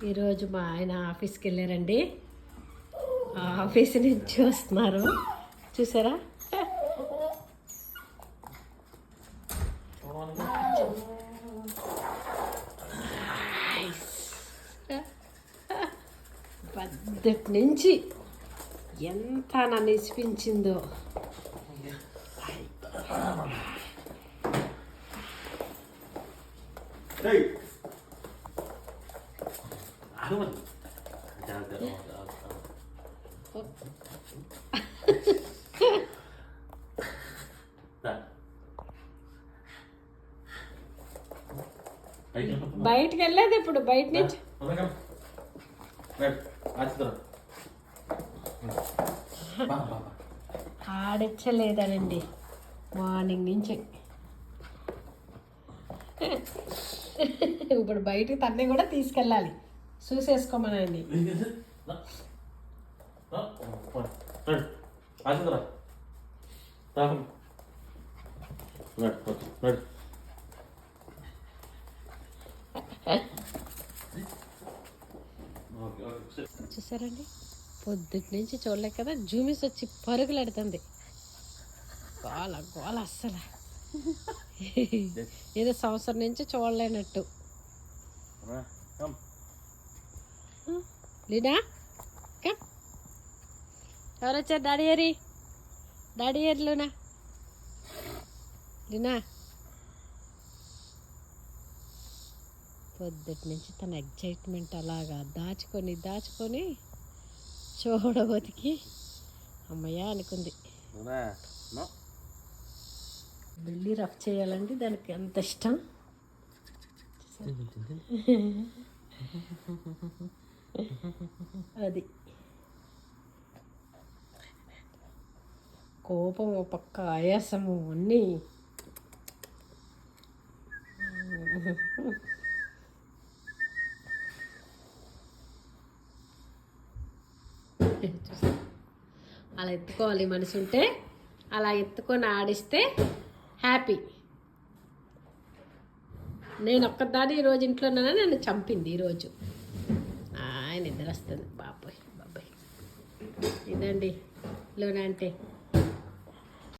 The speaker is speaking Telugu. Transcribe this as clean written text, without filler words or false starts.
ఈరోజు మా ఆయన ఆఫీస్కి వెళ్ళారండి. ఆఫీస్ నుంచి వస్తున్నారు, చూసారా? పద్ధతి నుంచి ఎంత నన్ను ఇసిపించిందో. బయటికి వెళ్ళేది ఇప్పుడు, బయట నుంచి ఆడించలేదనండి మార్నింగ్ నుంచి. ఇప్పుడు బయటికి తన్ని కూడా తీసుకెళ్ళాలి, చూసేసుకోమనండి. చూసారండి, పొద్దుటి నుంచి చూడలేక కదా జూమిస్ వచ్చి పరుగులు ఎడుతుంది. గోల గోల అస్సలు ఏదో సంవత్సరం నుంచి చూడలేనట్టు. లీనా ఎవరు వచ్చారు? డాడీ ఏరి, డాడీ ఏరి లూనా, లీనా. పొద్దుటి నుంచి తన ఎగ్జైట్మెంట్ అలాగా దాచుకొని దాచుకొని చూడబోతికి అమ్మయ్య అనుకుంది. వెళ్ళి రఫ్ చేయాలండి, దానికి ఎంత ఇష్టం. అది కోపం ఓ పక్క, ఆయాసము అన్నీ. అలా ఎత్తుకోవాలి మనిషి ఉంటే, అలా ఎత్తుకొని ఆడిస్తే హ్యాపీ. నేను ఒక్కదాన్ని ఈరోజు ఇంట్లోనే నన్ను చంపింది ఈరోజు. ఆయన నిద్ర వస్తుంది. బాబాయ్ బాబాయ్, ఇదండి లోనా అంటే.